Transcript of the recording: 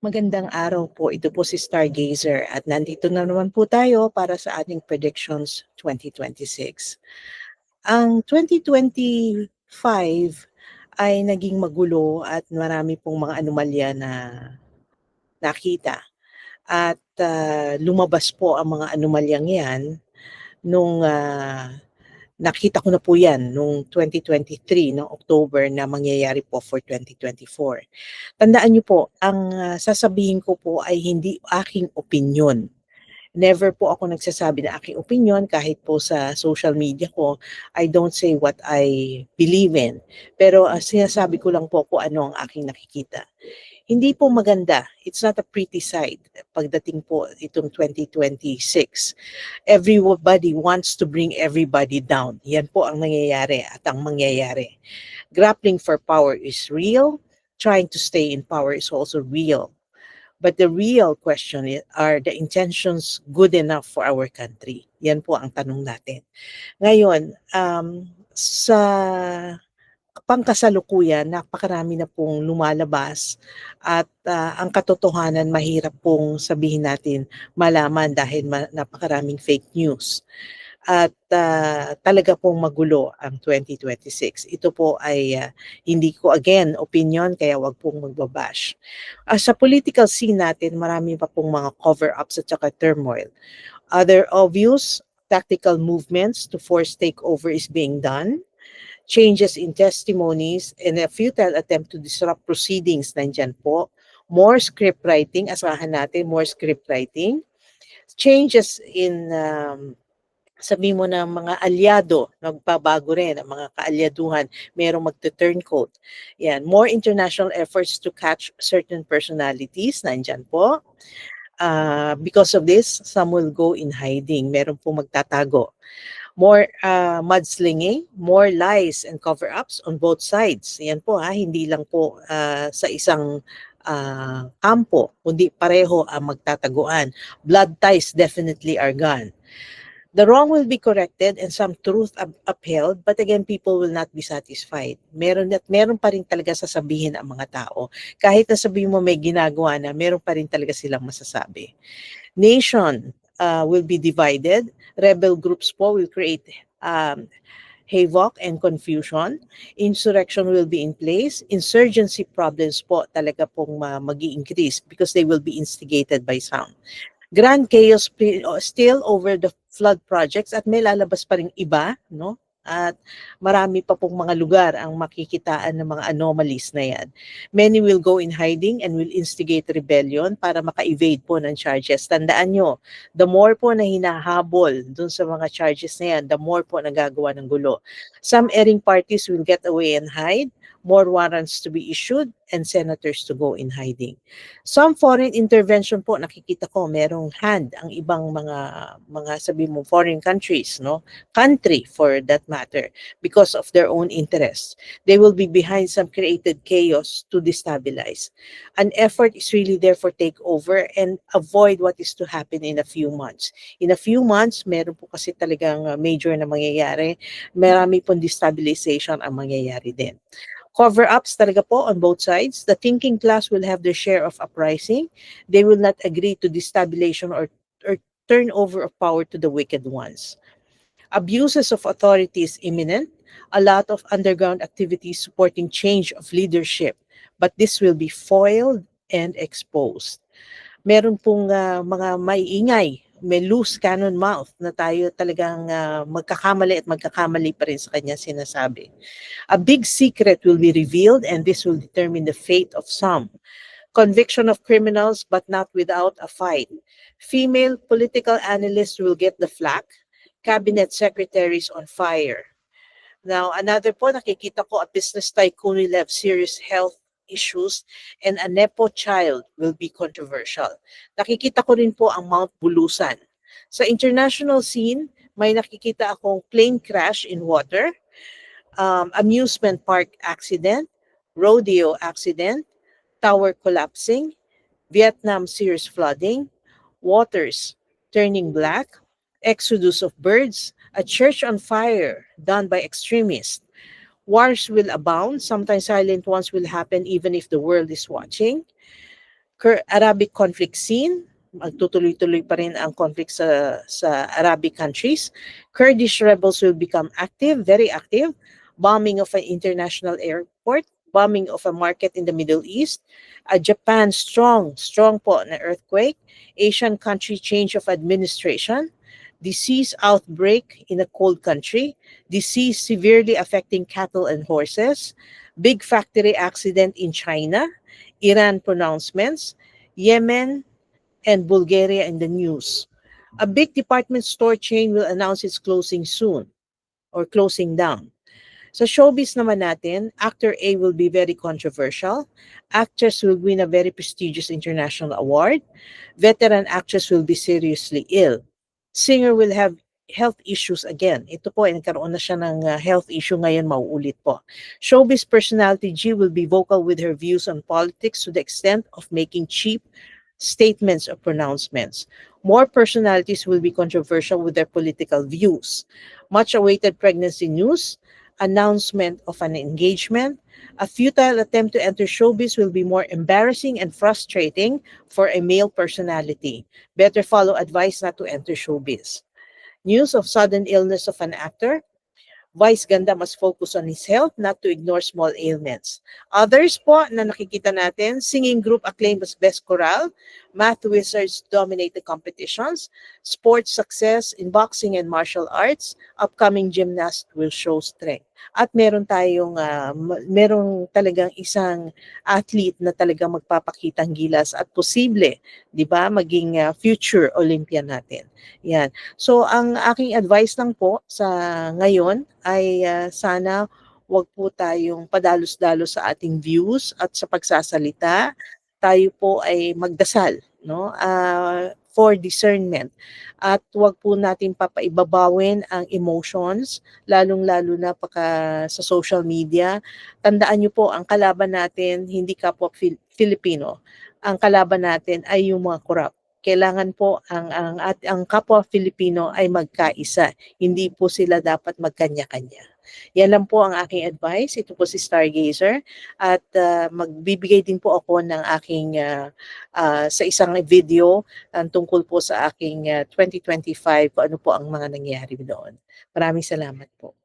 Magandang araw po. Ito po si Stargazer at nandito na naman po tayo para sa ating predictions 2026. Ang 2025 ay naging magulo at marami pong mga anomalya na nakita. At lumabas po ang mga anomalyang yan nung nakita ko na po yan nung 2023, no, October na mangyayari po for 2024. Tandaan niyo po, ang sasabihin ko po ay hindi aking opinyon. Never po ako nagsasabi na aking opinyon kahit po sa social media ko, I don't say what I believe in. Pero sinasabi ko lang po kung ano ang aking nakikita. Hindi po maganda. It's not a pretty sight pagdating po itong 2026. Everybody wants to bring everybody down. Yan po ang nangyayari at ang mangyayari. Grappling for power is real. Trying to stay in power is also real. But the real question is, are the intentions good enough for our country? Yan po ang tanong natin. Ngayon, sa pangkasalukuyan, napakarami na pong lumalabas at ang katotohanan mahirap pong sabihin natin malaman dahil napakaraming fake news. At talaga pong magulo ang 2026. Ito po ay hindi ko again opinion kaya wag pong magbabash. Sa political scene natin, marami pa pong mga cover-ups at saka turmoil. Other obvious tactical movements to force takeover is being done. Changes in testimonies and a futile attempt to disrupt proceedings nandyan po. More script writing, asahan natin, more script writing. Changes in sabi mo na mga alyado, nagbabago rin ang mga kaalyaduhan, merong magte-turncoat. Yan, more international efforts to catch certain personalities, nandyan po. Because of this, some will go in hiding. Meron po magtatago. More mudslinging, more lies and cover-ups on both sides. Yan po hindi lang po sa isang kampo, kundi pareho ang magtataguan. Blood ties definitely are gone. The wrong will be corrected and some truth upheld, but again, people will not be satisfied. Meron pa rin talaga sasabihin ang mga tao. Kahit na sabihin mo may ginagawa na, meron pa rin talaga silang masasabi. Nation will be divided. Rebel groups po will create havoc and confusion. Insurrection will be in place. Insurgency problems po talaga pong mag-i-increase because they will be instigated by some. Grand chaos still over the flood projects at may lalabas pa ring iba, no? At marami pa pong mga lugar ang makikitaan ng mga anomalies na yan. Many will go in hiding and will instigate rebellion para maka-evade po ng charges. Tandaan nyo, the more po na hinahabol dun sa mga charges na yan, the more po nagagawa ng gulo. Some erring parties will get away and hide, more warrants to be issued, and senators to go in hiding. Some foreign intervention po, nakikita ko, merong hand ang ibang mga sabi mo, foreign countries, no? Country for that matter, because of their own interests. They will be behind some created chaos to destabilize. An effort is really there for takeover and avoid what is to happen in a few months. In a few months, meron po kasi talagang major na mangyayari. Marami pong destabilization ang mangyayari din. Cover-ups talaga po on both sides. The thinking class will have their share of uprising. They will not agree to destabilization or turnover of power to the wicked ones. Abuses of authority is imminent. A lot of underground activities supporting change of leadership. But this will be foiled and exposed. Meron pong mga maiingay, may loose cannon mouth na tayo talagang magkakamali at magkakamali pa rin sa kanya sinasabi. A big secret will be revealed and this will determine the fate of some. Conviction of criminals but not without a fight. Female political analysts will get the flack. Cabinet secretaries on fire. Now, another po, nakikita ko a business tycoon will have serious health issues and a Nepo child will be controversial. Nakikita ko rin po ang Mount Bulusan. Sa international scene, may nakikita akong plane crash in water, amusement park accident, rodeo accident, tower collapsing, Vietnam serious flooding, waters turning black, exodus of birds, a church on fire done by extremists. Wars will abound. Sometimes silent ones will happen even if the world is watching. Arabic conflict scene, magtutuloy-tuloy pa rin ang conflict sa Arabic countries. Kurdish rebels will become active, very active. Bombing of an international airport, bombing of a market in the Middle East. Japan strong po na earthquake. Asian country change of administration. Disease outbreak in a cold country. Disease severely affecting cattle and horses. Big factory accident in China. Iran pronouncements. Yemen and Bulgaria in the news. A big department store chain will announce its closing soon or closing down. Sa showbiz naman natin, actor A will be very controversial. Actress will win a very prestigious international award. Veteran actress will be seriously ill. Singer will have health issues again. Ito po, nagkaroon na siya ng health issue ngayon, mauulit po. Showbiz personality G will be vocal with her views on politics to the extent of making cheap statements or pronouncements. More personalities will be controversial with their political views. Much awaited pregnancy news, announcement of an engagement, a futile attempt to enter showbiz will be more embarrassing and frustrating for a male personality. Better follow advice not to enter showbiz. News of sudden illness of an actor, Vice Ganda must focus on his health, not to ignore small ailments. Others po na nakikita natin, singing group acclaimed as Best Chorale, math wizards dominate the competitions, sports success in boxing and martial arts, upcoming gymnast will show strength. At meron merong talagang isang athlete na talagang magpapakitang gilas at posible, 'di ba, maging future Olympian natin. Yan. So ang aking advice lang po sa ngayon ay sana wag po tayong padalos-dalos sa ating views at sa pagsasalita. Tayo po ay magdasal, no? For discernment. At wag po natin papaibabawin ang emotions, lalong-lalo na sa social media. Tandaan niyo po, ang kalaban natin hindi kapwa Filipino. Ang kalaban natin ay yung mga corrupt. Kailangan po ang kapwa Filipino ay magkaisa. Hindi po sila dapat magkanya-kanya. Yan lang po ang aking advice. Ito po si Stargazer at magbibigay din po ako ng aking sa isang video tungkol po sa aking 2025 kung ano po ang mga nangyari doon. Maraming salamat po.